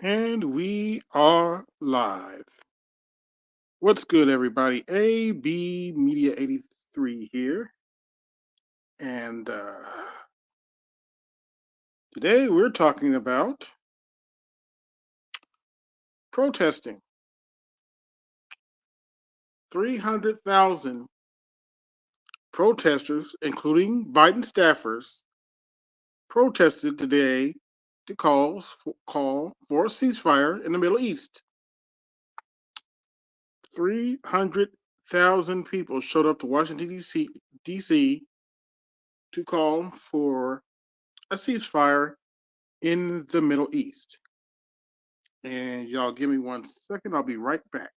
And we are live. What's good, everybody? AB Media 83 here. And today we're talking about protesting. 300,000 protesters, including Biden staffers, protested today to call for a ceasefire in the Middle East. 300,000 people showed up to Washington, D.C. to call for a ceasefire in the Middle East. And y'all give me 1 second. I'll be right back.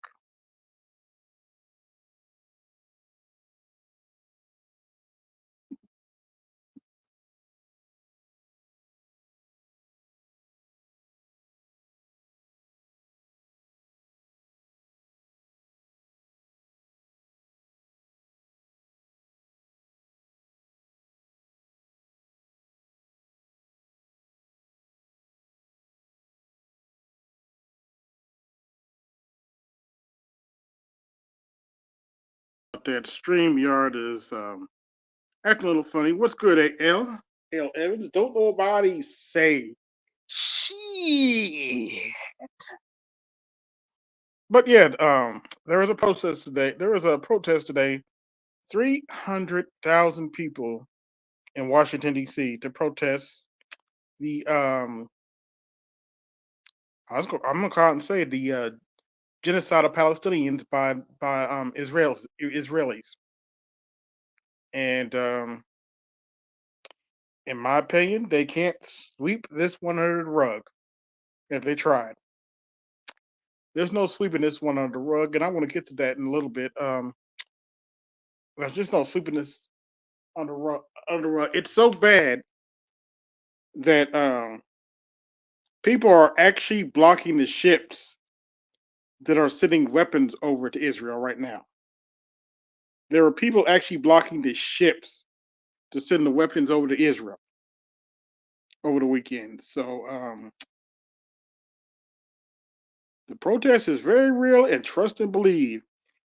That StreamYard is acting a little funny. What's good, L? L Evans? Don't nobody say she. But yeah, there was a protest today. 300,000 people in Washington D.C. to protest the I'm gonna call it and say the genocide of Palestinians by Israelis. And in my opinion, they can't sweep this one under the rug if they tried. There's no sweeping this one under the rug, and I want to get to that in a little bit. There's just no sweeping this under the rug. It's so bad that people are actually blocking the ships that are sending weapons over to Israel right now. There are people actually blocking the ships to send the weapons over to Israel over the weekend. So the protest is very real, and trust and believe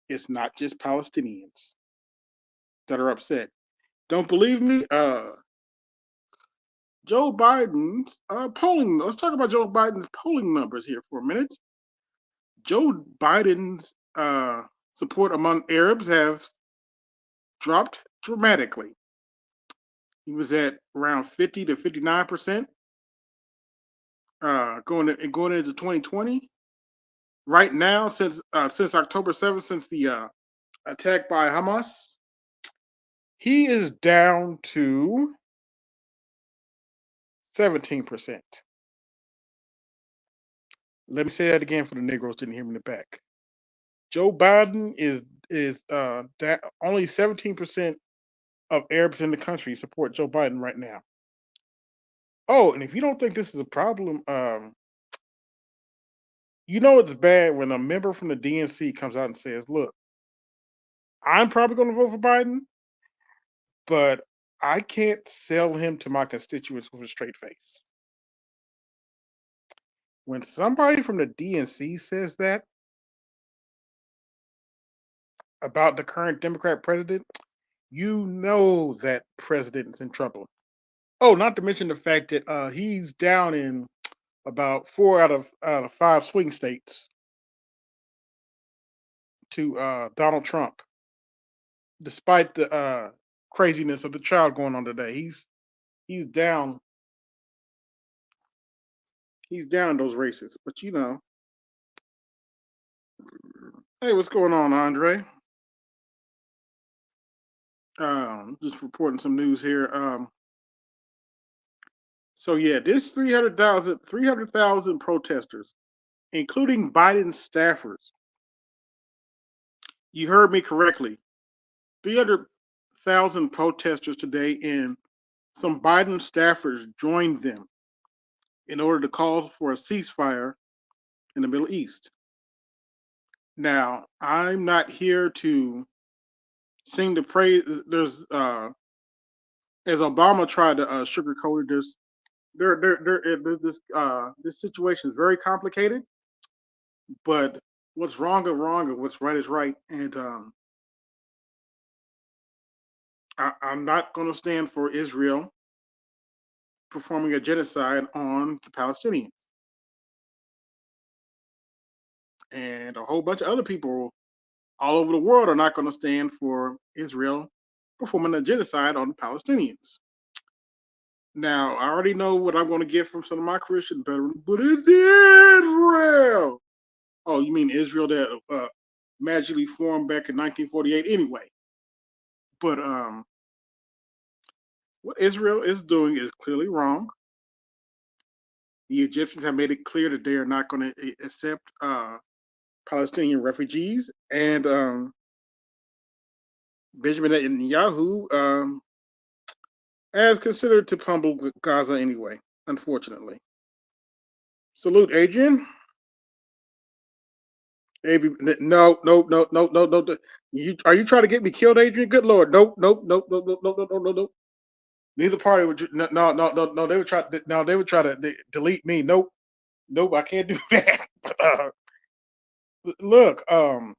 it's not just Palestinians that are upset. Don't believe me? Joe Biden's polling. Let's talk about Joe Biden's polling numbers here for a minute. Joe Biden's support among Arabs have dropped dramatically. He was at around 50 to 59% going into 2020. Right now, since October 7th, since the attack by Hamas, he is down to 17%. Let me say that again for the Negroes didn't hear me in the back. Joe Biden is only 17% of Arabs in the country support Joe Biden right now. Oh, and if you don't think this is a problem, you know it's bad when a member from the DNC comes out and says, "Look, I'm probably going to vote for Biden, but I can't sell him to my constituents with a straight face." When somebody from the DNC says that about the current Democrat president, you know that president's in trouble. Oh, not to mention the fact that he's down in about four out of five swing states to Donald Trump, despite the craziness of the trial going on today. He's down he's down in those races. But hey, what's going on, Andre? Just reporting some news here. So yeah, this 300,000 protesters, including Biden staffers. You heard me correctly. 300,000 protesters today, and some Biden staffers joined them in order to call for a ceasefire in the Middle East. Now, I'm not here to sing the praise. There's as Obama tried to sugarcoat it. this situation is very complicated. But what's wrong is wrong, and what's right is right. And I'm not going to stand for Israel performing a genocide on the Palestinians. And a whole bunch of other people all over the world are not going to stand for Israel performing a genocide on the Palestinians. Now, I already know what I'm going to get from some of my Christian brethren, but it's Israel. Oh, you mean Israel that magically formed back in 1948 anyway? But what Israel is doing is clearly wrong. The Egyptians have made it clear that they are not going to accept Palestinian refugees, and Benjamin Netanyahu has considered to humble Gaza anyway. Unfortunately, salute, Adrian. No, no, no, no, no, no. Are you trying to get me killed, Adrian? Good Lord, nope, nope, nope, nope, nope, nope, nope, nope, nope. Neither party would. No, no, no, no, no. They would try. No, they would try to delete me. Nope, nope. I can't do that. Look, I'm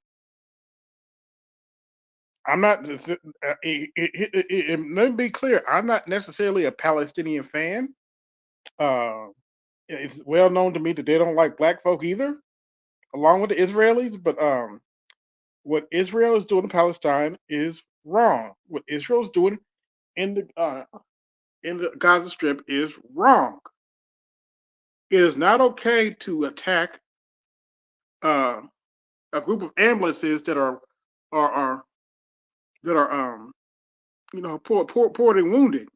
not. Let me be clear. I'm not necessarily a Palestinian fan. Uh, it's well known to me that they don't like black folk either, along with the Israelis. But what Israel is doing in Palestine is wrong. What Israel is doing in the Gaza Strip is wrong. It is not okay to attack uh, a group of ambulances are that are poor and wounded.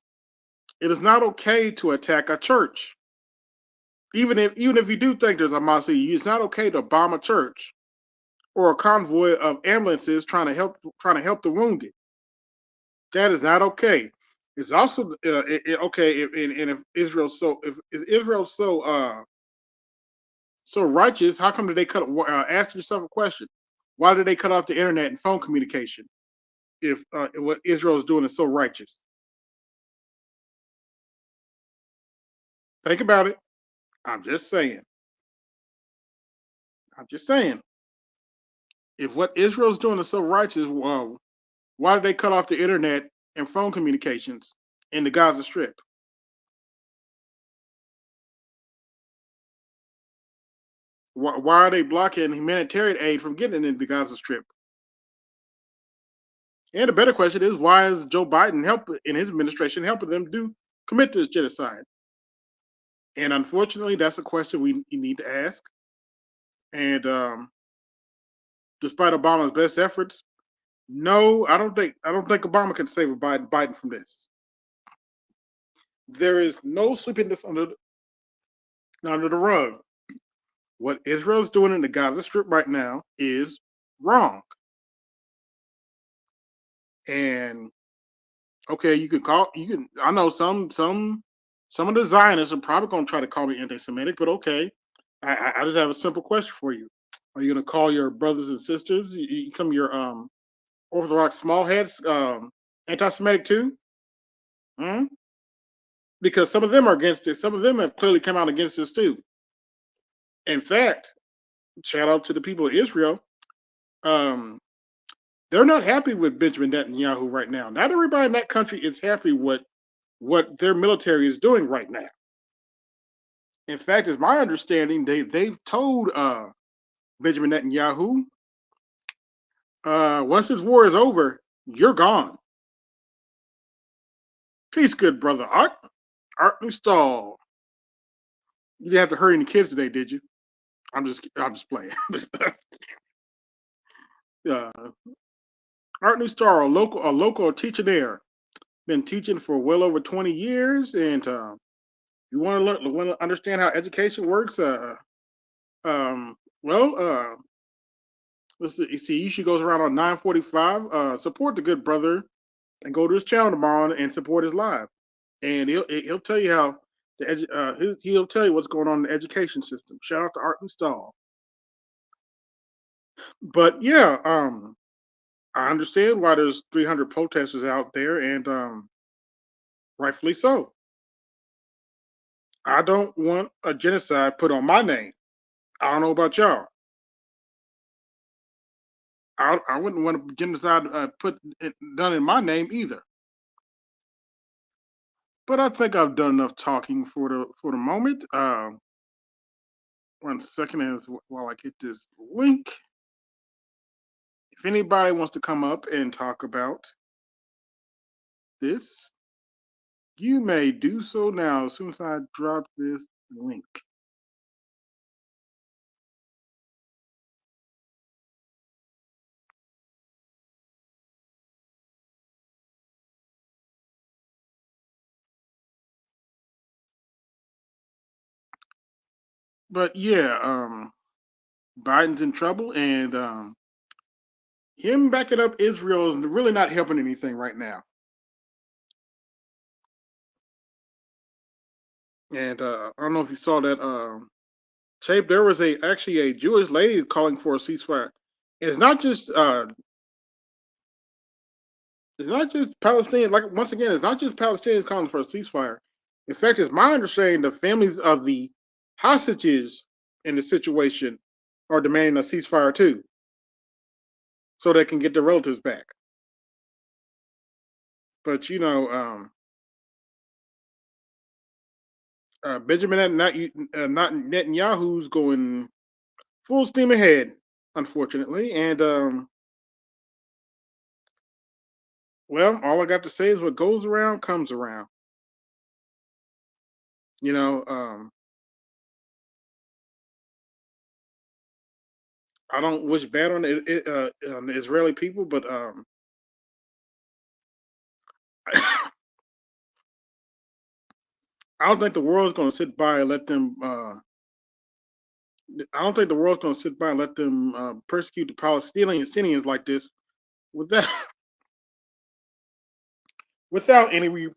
It is not okay to attack a church. Even if you do think there's a Hamas, it's not okay to bomb a church or a convoy of ambulances trying to help the wounded. That is not okay. It's also okay if Israel's so righteous. How come did they cut? Ask yourself a question. Why did they cut off the internet and phone communication if what Israel is doing is so righteous? Think about it. I'm just saying. I'm just saying. If what Israel's doing is so righteous, why did they cut off the internet and phone communications in the Gaza Strip? Why are they blocking humanitarian aid from getting into the Gaza Strip? And the better question is, why is Joe Biden in his administration helping them commit this genocide? And unfortunately, that's a question we need to ask. And despite Obama's best efforts, no, I don't think Obama can save Biden from this. There is no sweeping this under the rug. What Israel's doing in the Gaza Strip right now is wrong. And okay, I know some of the Zionists are probably gonna try to call me anti-Semitic, but okay. I just have a simple question for you. Are you gonna call your brothers and sisters, some of your Orthodox small heads, anti-Semitic too? Hmm? Because some of them are against it. Some of them have clearly come out against this too. In fact, shout out to the people of Israel. Um, they're not happy with Benjamin Netanyahu right now. Not everybody in that country is happy with what their military is doing right now. In fact, it's my understanding they've told Benjamin Netanyahu, once this war is over, you're gone. Peace, good brother Art Newstall. You didn't have to hurt any kids today, did you? I'm just playing. uh, Art Newstall, a local teacher there, been teaching for well over 20 years, and you want to understand how education works. Well, let's see. He usually goes around on 9:45. Support the good brother and go to his channel tomorrow and support his live. And he'll tell you how he'll tell you what's going on in the education system. Shout out to Art and Stall. But yeah, I understand why there's 300 protesters out there, and rightfully so. I don't want a genocide put on my name. I don't know about y'all. I wouldn't want a genocide done in my name either. But I think I've done enough talking for the moment. 1 second as while I get this link. If anybody wants to come up and talk about this, you may do so now as soon as I drop this link. But yeah, Biden's in trouble, and him backing up Israel is really not helping anything right now. And I don't know if you saw that tape. There was actually a Jewish lady calling for a ceasefire. It's not just Palestinians. Like once again, it's not just Palestinians calling for a ceasefire. In fact, it's my understanding the families of the hostages in the situation are demanding a ceasefire too, so they can get their relatives back. But Benjamin not Netanyahu's going full steam ahead, unfortunately. And well, all I got to say is what goes around comes around. You know, I don't wish bad on the Israeli people, but I don't think the world's going to sit by and let them. I don't think the world's going to sit by and let them persecute the Palestinians like this without without any I'm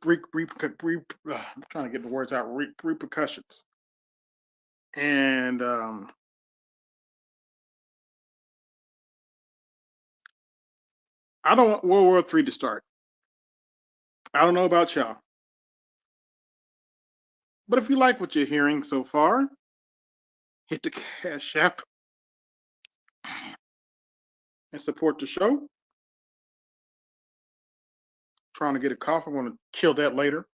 trying to get the words out repercussions. And I don't want World War III to start. I don't know about y'all, but if you like what you're hearing so far, hit the Cash App and support the show. Trying to get a cough. I want to kill that later.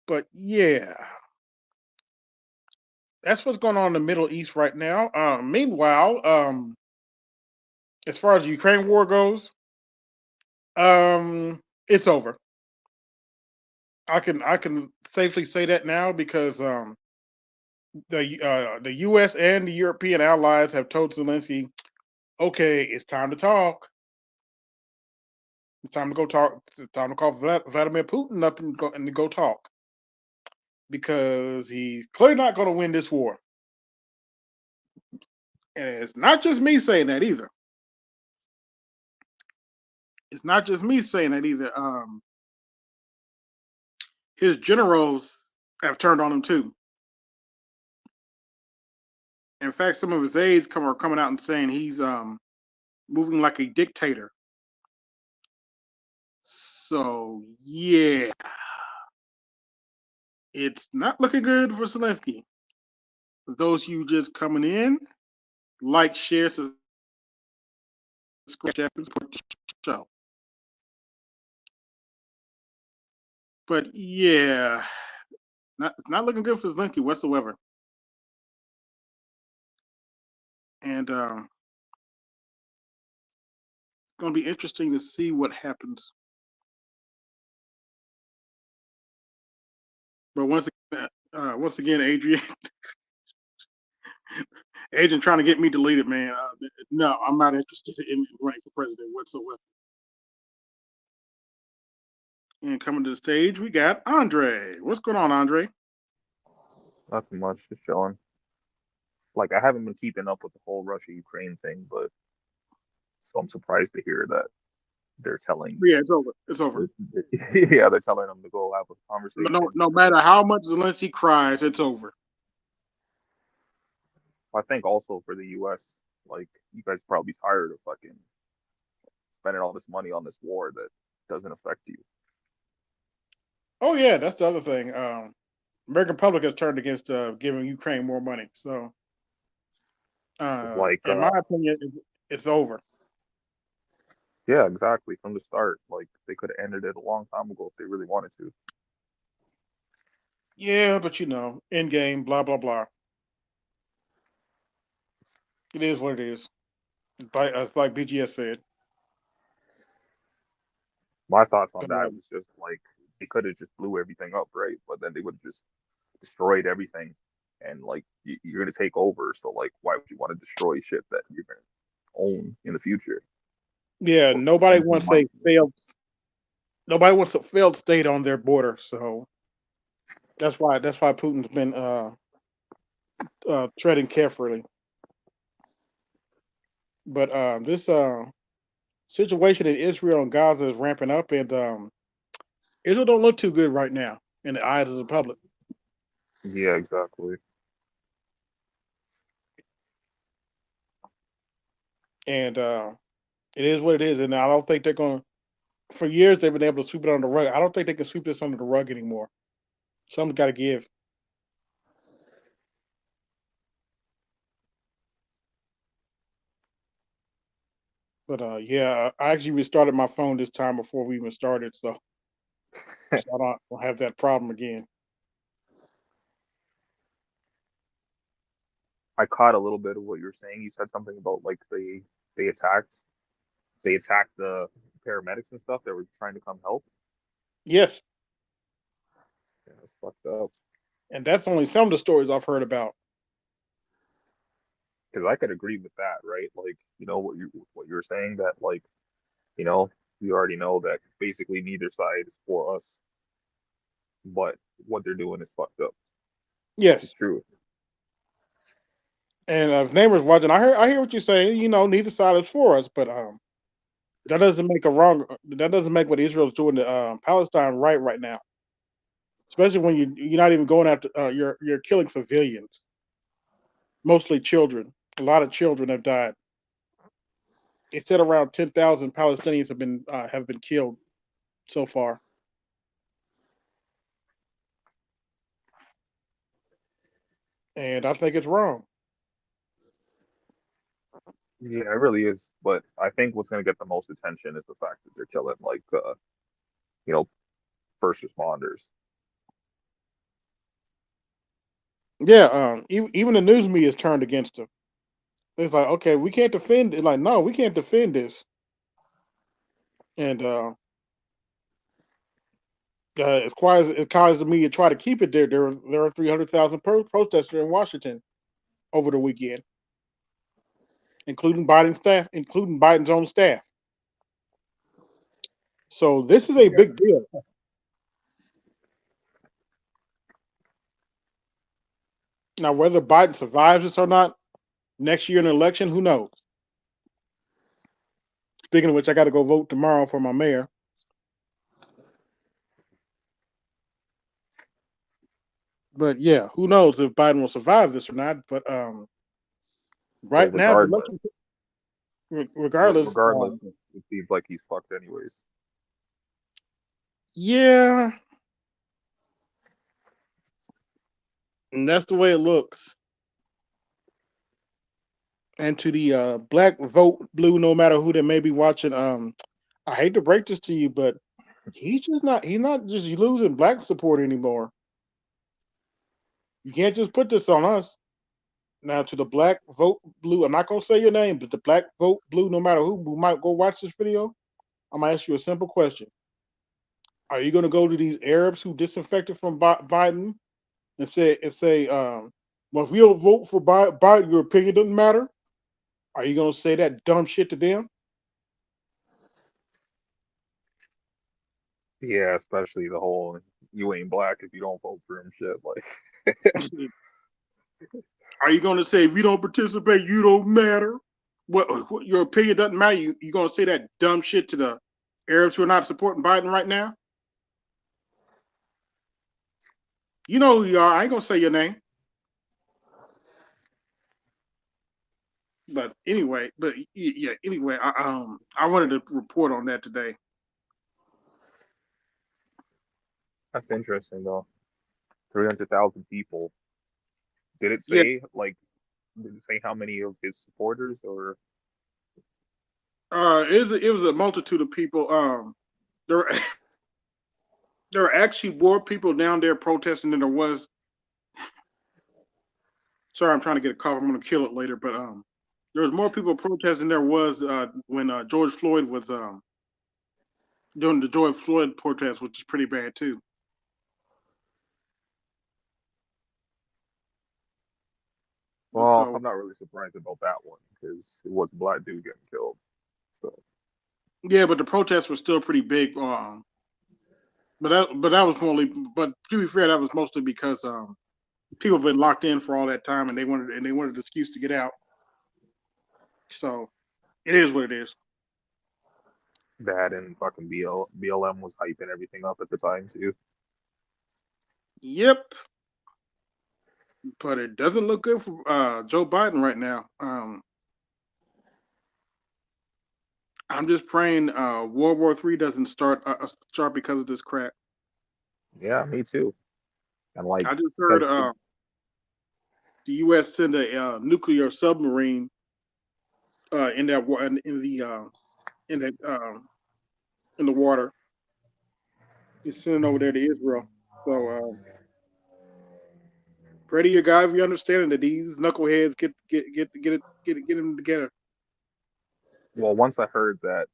But yeah, that's what's going on in the Middle East right now. Meanwhile, as far as the Ukraine war goes, it's over. I can safely say that now because the U.S. and the European allies have told Zelensky, okay, it's time to talk. It's time to go talk. It's time to call Vladimir Putin up and go talk because he's clearly not going to win this war. And it's not just me saying that either. It's not just me saying that either. His generals have turned on him too. In fact, some of his aides are coming out and saying he's moving like a dictator. So yeah, it's not looking good for Zelensky. For those of you just coming in, like, share, subscribe, support the show. But yeah, not looking good for Zelensky whatsoever. And it's going to be interesting to see what happens. But once again, Adrian, Adrian trying to get me deleted, man. No, I'm not interested in running for president whatsoever. And coming to the stage, we got Andre. What's going on, Andre? Nothing much, just chilling. Like I haven't been keeping up with the whole Russia-Ukraine thing, but so I'm surprised to hear that they're telling, Yeah, it's over. It's over. yeah, they're telling them to go have a No, conversation. no matter how much Zelensky cries, it's over. I think also for the U.S., like you guys are probably tired of fucking spending all this money on this war that doesn't affect you. Oh yeah, that's the other thing. American public has turned against giving Ukraine more money. So, It's like, in my opinion, it's over. yeah, exactly. From the start, like they could have ended it a long time ago if they really wanted to. Yeah, but end game, blah blah blah. It is what it is. Like BGS said. My thoughts on But that was just like they could have just blew everything up, right? But then they would have just destroyed everything, and like you're gonna take over. So like, why would you want to destroy shit that you're gonna own in the future? yeah, Or nobody easily wants a might. failed. Nobody wants a failed state on their border. So that's why Putin's been treading carefully. But this situation in Israel and Gaza is ramping up, and Israel don't look too good right now in the eyes of the public. Yeah, exactly. And it is what it is. And I don't think they're going. For years, they've been able to sweep it under the rug. I don't think they can sweep this under the rug anymore. Something's got to give. But yeah, I actually restarted my phone this time before we even started, so I don't have that problem again. I caught a little bit of what you were saying. You said something about like they attacked they attacked the paramedics and stuff that were trying to come help. Yes, Yeah, that's fucked up. and that's only some of the stories I've heard about. Because I could agree with that, right? Like, what you were saying that like, you know, we already know that basically neither side is for us, but what they're doing is fucked up. It's Yes, true. and if neighbors watching, I hear what you're saying. Neither side is for us, but that doesn't make a wrong. That doesn't make what Israel's doing to Palestine right now. Especially when you're not even going after you're killing civilians, mostly children. A lot of children have died. It said around 10,000 Palestinians have been killed so far, and I think it's wrong. Yeah, it really is. But I think what's going to get the most attention is the fact that they're killing like, you know, first responders. Yeah, even the news media is turned against them. It's like, okay, we can't defend it. Like, no, we can't defend this. And as quiet as the media try to keep it there are 300,000 protesters in Washington over the weekend, including Biden's own staff. So this is a Yeah. big deal. Now, whether Biden survives this or not next year in the election, who knows? Speaking of which, I got to go vote tomorrow for my mayor. But yeah, who knows if Biden will survive this or not? But Well, right now, the regardless, election, regardless, regardless, it seems like he's fucked anyways. yeah, and that's the way it looks. And to the black vote blue, no matter who they may be watching, I hate to break this to you, but he's not just losing black support anymore. You can't just put this on us. Now to the black vote blue, I'm not gonna say your name, but the black vote blue, no matter who might go watch this video, I'm gonna ask you a simple question. Are you gonna go to these Arabs who disinfected from Biden and say, well, if you don't vote for Biden, your opinion doesn't matter? Are you gonna say that dumb shit to them? Yeah, especially the whole you ain't black if you don't vote for him shit. Like, Are you going to say if you don't participate, you don't matter? What your opinion doesn't matter? You going to say that dumb shit to the Arabs who are not supporting Biden right now? You know who you are. I ain't going to say your name. But anyway, yeah. Anyway, I wanted to report on that today. That's interesting though. 300,000 people. Did it Yeah, say like? Did it say how many of his supporters or? it was a multitude of people. There there were actually more people down there protesting than there was. Sorry, I'm trying to get a cough. I'm gonna kill it later, but there was more people protesting than there was when George Floyd was doing the George Floyd protest, which is pretty bad too. And Well, so I'm not really surprised about that one because it was a black dude getting killed. So yeah, but the protests were still pretty big. But that was mostly. But to be fair, that was mostly because people have been locked in for all that time, and they wanted an excuse to get out. So it is what it is. that and fucking BLM was hyping everything up at the time too. Yep, but it doesn't look good for Joe Biden right now. I'm just praying World War III doesn't start because of this crap. Yeah, me too. And like, I just heard because the U.S. send a nuclear submarine in that in that in the water. It's sending over there to Israel. So pray to your God if you understand that these knuckleheads get them together. well, once I heard that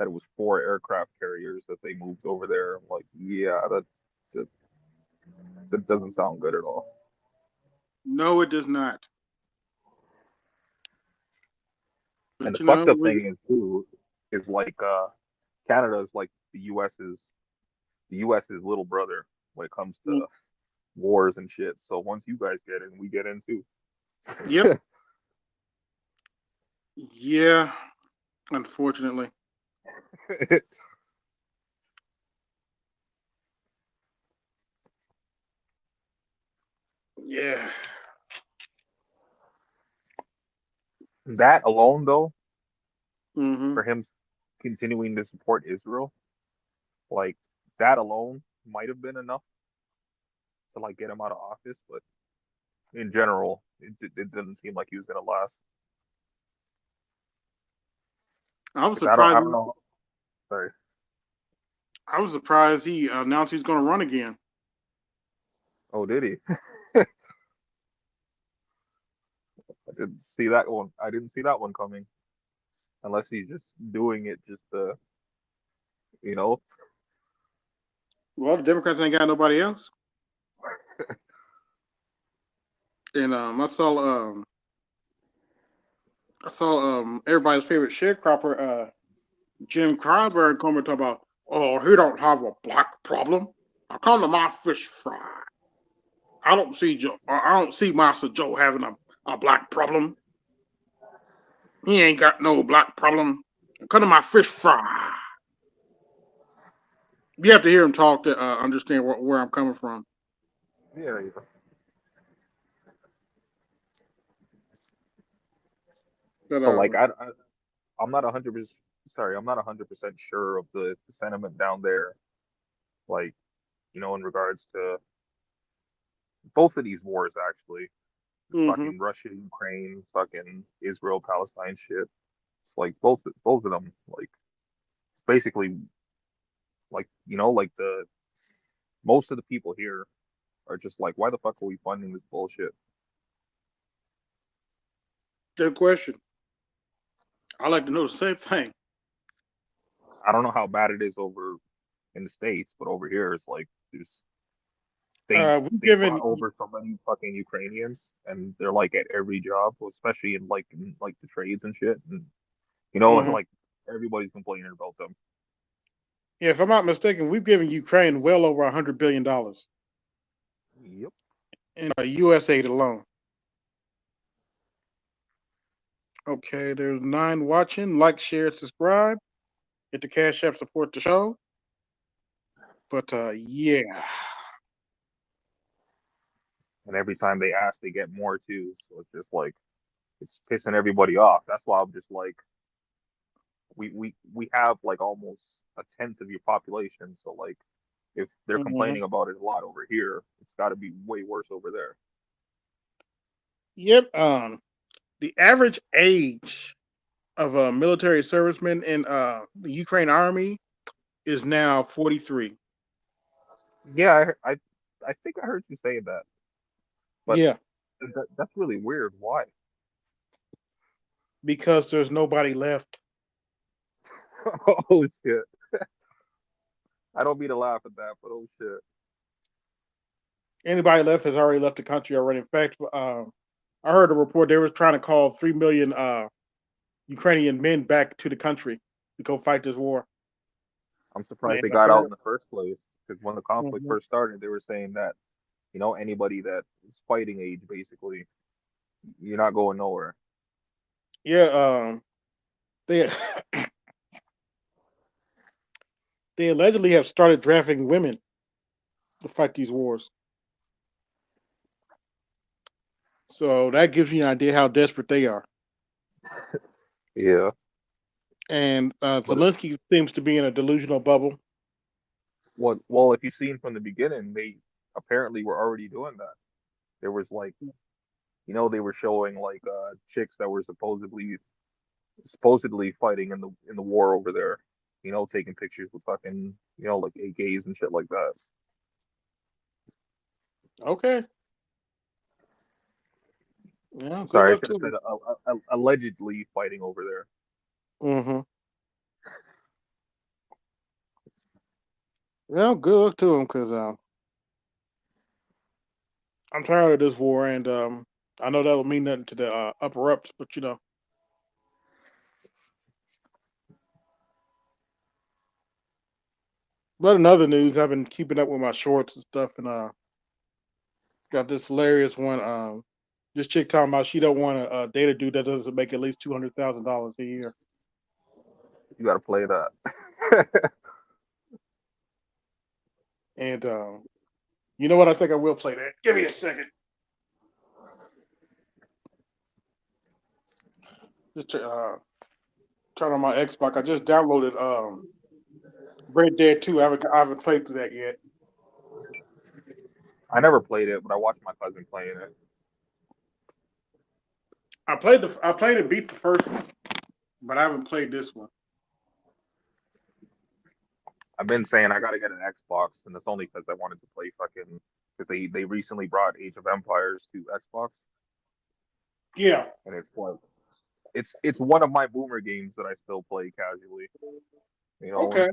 it was 4 aircraft carriers that they moved over there, I'm like, yeah, that, that doesn't sound good at all. No, it does not. And But the you know, fucked up thing is too, is like Canada is like the US's little brother when it comes to wars and shit. So once you guys get in, we get in too. yep, yeah. Unfortunately, yeah. That alone though, Hmm. for him continuing to support Israel, like that alone might have been enough to like get him out of office, but in general, it didn't seem like he was gonna last. I was Because I surprised. don't know. Sorry. I was surprised he announced he's going to run again. Oh, did he? I didn't see that one. I didn't see that one coming. Unless he's just doing it just you know. Well, the Democrats ain't got nobody else. And I saw everybody's favorite sharecropper, Jim Clyburn, coming talk about, oh, he don't have a black problem. I come to my fish fry. I don't see Master Joe having a black problem. He ain't got no black problem. Come to my fish fry. You have to hear him talk to understand where I'm coming from. Yeah. But So like I'm not 100%. Sorry, I'm not 100% sure of the sentiment down there. Like in regards to both of these wars actually. This hmm fucking Russia, Ukraine, fucking Israel, Palestine shit. It's like both of them. Like it's basically like like the most of the people here are just like, why the fuck are we funding this bullshit? good question. I like to know the same thing. I don't know how bad it is over in the States, but over here it's like there's they We've they brought given over so many fucking Ukrainians and they're like at every job, especially in like the trades and shit. And mhm. like everybody's complaining about them. Yeah, if I'm not mistaken, we've given Ukraine well over $100 billion Yep. in U.S. aid alone. Okay, there's 9 watching. Like, share, subscribe. Hit the Cash App, support the show. But yeah, And every time they ask, they get more too. So it's just like it's pissing everybody off. That's why I'm just like we have like almost a tenth of your population. So like If they're Hmm. complaining about it a lot over here, it's got to be way worse over there. Yep. The average age of a military serviceman in the Ukraine army is now 43. Yeah, I think I heard you say that, but Yeah, that's really weird. Why? because there's nobody left. Oh shit! I don't mean to laugh at that, but oh shit. Anybody left has already left the country already. In fact, I heard a report they was trying to call 3 million Ukrainian men back to the country to go fight this war. I'm surprised And they got out in apparently, the first place because when the conflict mhm. first started, they were saying that anybody that is fighting age, basically, you're not going nowhere. Yeah, they they allegedly have started drafting women to fight these wars. So that gives you an idea how desperate they are. Yeah, And but Zelensky seems to be in a delusional bubble. well, if you've seen from the beginning, they apparently were already doing that. There was like, they were showing like chicks that were supposedly fighting in the war over there. Taking pictures with fucking like AKs and shit like that. Okay, yeah, good Sorry, I luck should to have said them. allegedly fighting over there. Hmm. Yeah, good luck to them because I'm tired of this war, and I know that will mean nothing to the upper ups, but But in other news, I've been keeping up with my shorts and stuff, and got this hilarious one. This chick talking about she don't want to date a dude that doesn't make at least $200,000 a year. You got to play that. And you know what? I think I will play that. Give me a second. Just turn on my Xbox. I just downloaded Red Dead 2. I haven't played through that yet. I never played it, but I watched my cousin playing it. I played and beat the first one, but I haven't played this one. I've been saying I got to get an Xbox, and it's only because I wanted to play fucking because they recently brought Age of Empires to Xbox, Yeah. and it's one of my boomer games that I still play casually. Okay.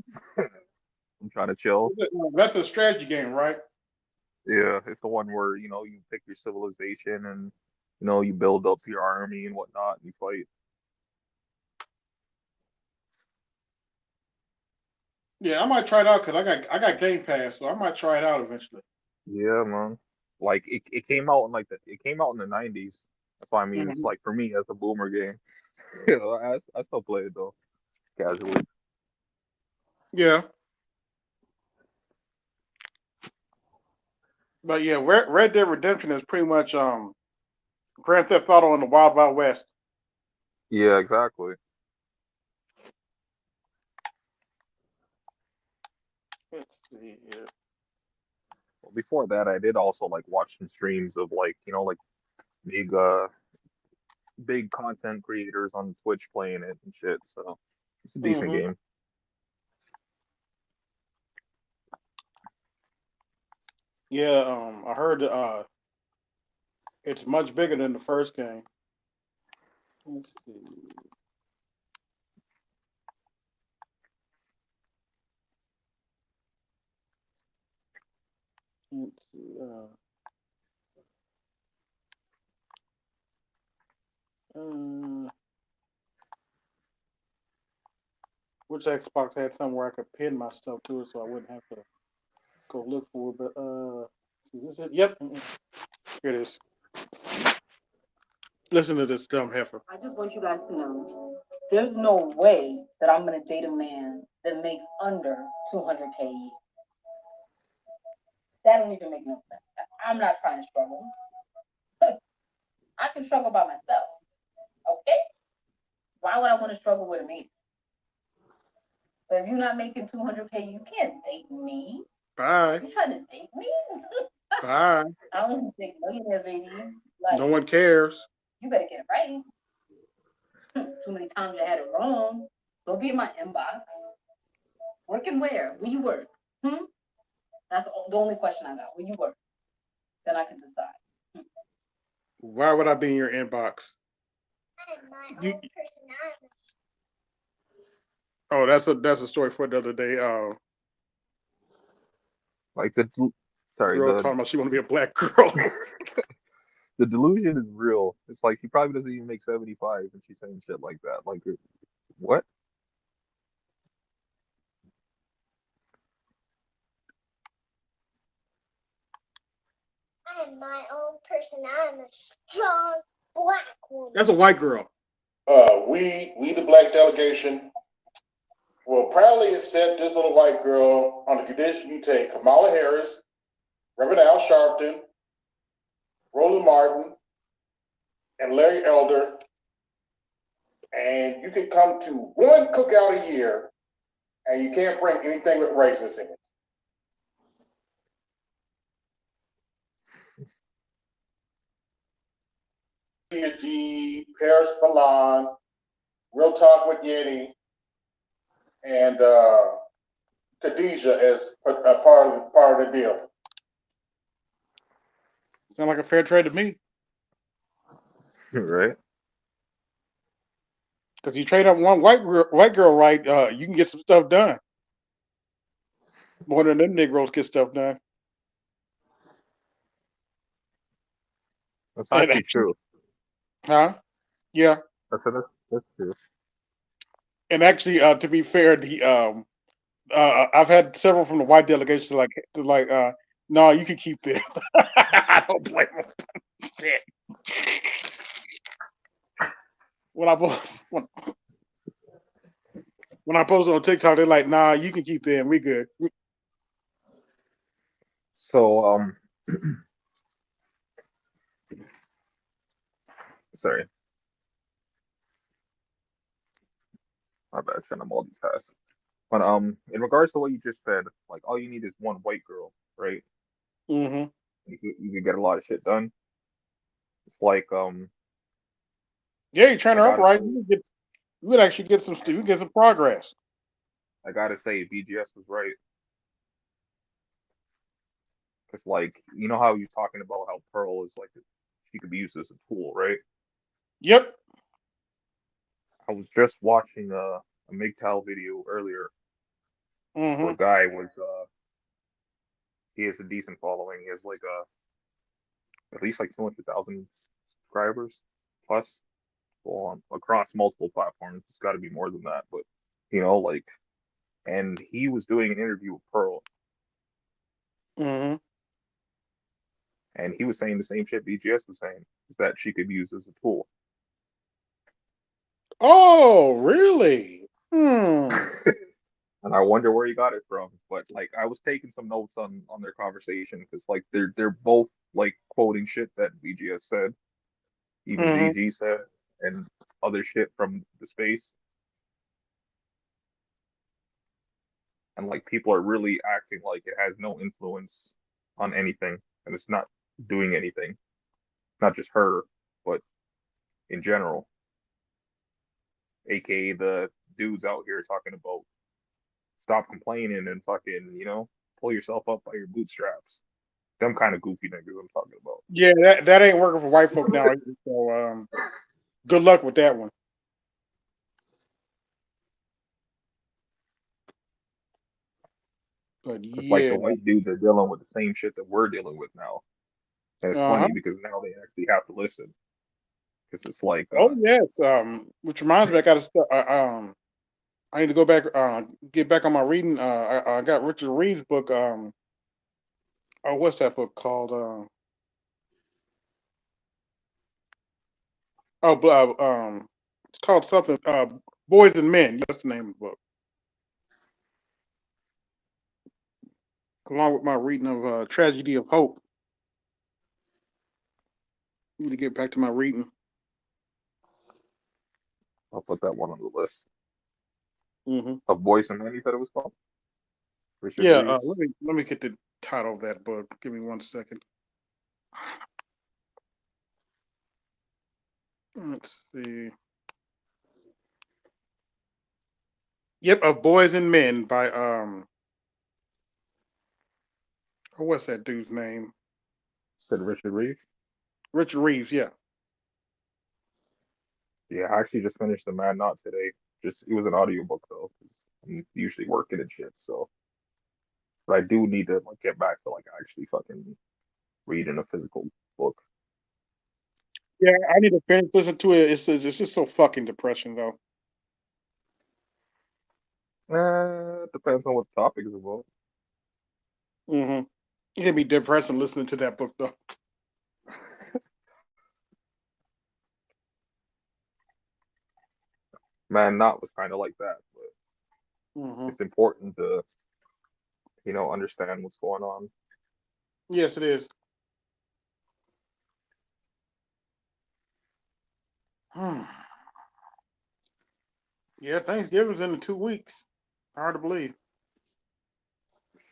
I'm trying to chill. That's a strategy game, right? Yeah, it's the one where you pick your civilization and you build up your army and whatnot, and you fight. Yeah, I might try it out because I got Game Pass, so I might try it out eventually. Yeah, man. Like it came out in it came out in the '90s. That's why I mean it's Hmm. like for me as a boomer game. I still play it though casually. Yeah, but yeah, Red Dead Redemption is pretty much Grand Theft Auto in the Wild Wild West. Yeah, exactly. Let's see here. Well, before that, I did also like watch some streams of like like big big content creators on Twitch playing it and shit. So it's a decent Hmm. game. Yeah, I heard it's much bigger than the first game. Let's see. Let's see. Uh, which Xbox had somewhere I could pin my stuff to it, so I wouldn't have to go look for it. But is this it? Yep. Here it is. Listen to this dumb heifer. I just want you guys to know there's no way that I'm gonna date a man that makes under 200K a year. That don't even make no sense. I'm not trying to struggle. I can struggle by myself. Okay? Why would I want to struggle with a man? So if you're not making 200K, you can't date me. Bye. You trying to date me? Bye. I don't even think millionaire, baby. No Like, one cares. you better get it right. Too many times I had it wrong. Don't be in my inbox. Working where? Where you work? That's the only question I got. Where you work? Then I can decide. Why would I be in your inbox? You, oh, that's a story for the other day. Like sorry, Girl talking about she want to be a black girl. the delusion is real. It's like she probably doesn't even make 75 and she's saying shit like that. Like, what? I am my own person. I'm a strong black woman. That's a white girl. We the black delegation will proudly accept this little white girl on the condition you take Kamala Harris, Reverend Al Sharpton, Roland Martin, and Larry Elder, and you can come to one cookout a year, and you can't bring anything with raisins in it. G, Paris Milan, Real Talk with Yeti, and Khadijah as a part of the deal. Sound like a fair trade to me. Right? Because you trade up one white girl right, you can get some stuff done. More than them Negroes get stuff done. That's And actually true. huh? Yeah. That's true. And actually, to be fair, I've had several from the white delegation no, you can keep them. I don't blame them. Shit. When I when I post on TikTok, they're like, nah, you can keep them. We good. So, sorry, my bad, trying to multitask. But in regards to what you just said, like all you need is one white girl, right? Mm-hmm. You could get a lot of shit done. It's like Yeah, you turn I her up gotta right. say, You would actually get you get some progress. I gotta say, BGS was right. Cause like you know how he's talking about how Pearl is like she could be used as a tool, right? Yep. I was just watching a MGTOW video earlier where Mm-hmm. a guy was he has a decent following. He has like at least like 200,000 subscribers plus on across multiple platforms. It's got to be more than that, but like, and he was doing an interview with Pearl, Mm-hmm. and he was saying the same shit BGS was saying, is that she could be used as a tool. Oh, really? And I wonder where he got it from. But like, I was taking some notes on their conversation because like they're both like quoting shit that BGS said, even Mm-hmm. GG said, and other shit from the space. And like people are really acting like it has no influence on anything and it's not doing anything. Not just her, but in general. AKA the dudes out here talking about stop complaining and fucking, pull yourself up by your bootstraps. Them kind of goofy niggas I'm talking about. Yeah, that ain't working for white folk now. Either, so good luck with that one. But It's like yeah. the white dudes are dealing with the same shit that we're dealing with now. And it's Uh-huh. funny because now they actually have to listen. Because it's like, Oh yes. Which reminds me, I got to I need to go back, get back on my reading. I got Richard Reed's book. Oh, what's that book called? It's called something. Boys and Men. That's the name of the book. Along with my reading of Tragedy of Hope. Need to get back to my reading. I'll put that one on the list. Mm-hmm. Of Boys and Men, you said it was called? Richard Yeah, Reeves. let me get the title of that book. Give me 1 second. Let's see. Yep, of Boys and Men by oh, what's that dude's name? Said Richard Reeves. Richard Reeves. Yeah. Yeah, I actually just finished the Man Not today. Just it was an audiobook though, 'cause I'm usually working and shit. So, but I do need to like get back to like actually fucking reading a physical book. Yeah, I need to finish listening to it. It's just so fucking depressing though. Depends on what the topic is about. Mm-hmm. It can be depressing listening to that book though. Man Not was kind of like that, but Mm-hmm. it's important to understand what's going on. Yes, it is. Hmm. Yeah, Thanksgiving's in 2 weeks. Hard to believe.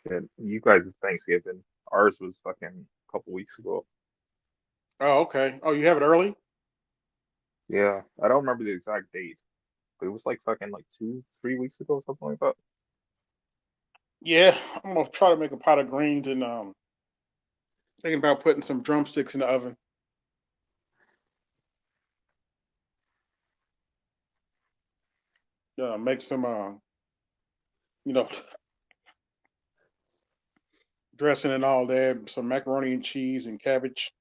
Shit, you guys' Thanksgiving. Ours was fucking a couple weeks ago. Oh, okay. Oh, you have it early? Yeah, I don't remember the exact date, but it was like fucking like 2, 3 weeks ago, something like that. Yeah, I'm gonna try to make a pot of greens and thinking about putting some drumsticks in the oven. Make some you know, dressing and all that, some macaroni and cheese and cabbage.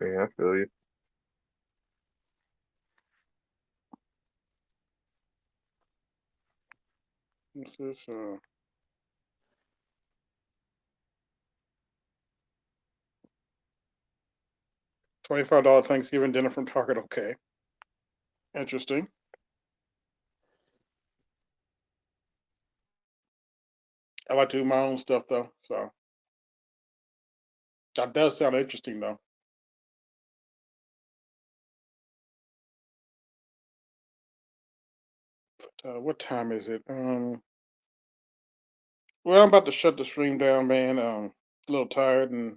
Yeah, I feel you. What's this? $25 Thanksgiving dinner from Target. Okay, interesting. I like to do my own stuff though, so that does sound interesting though. What time is it? Well, I'm about to shut the stream down, man. A little tired and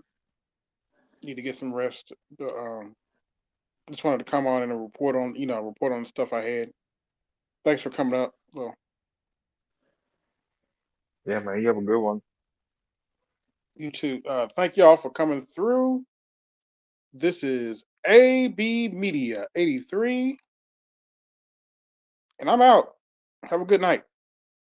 need to get some rest. Just wanted to come on and report on the stuff I had. Thanks for coming up. Well, Yeah, man, you have a good one. you too. Thank y'all for coming through. This is AB Media 83, and I'm out. Have a good night.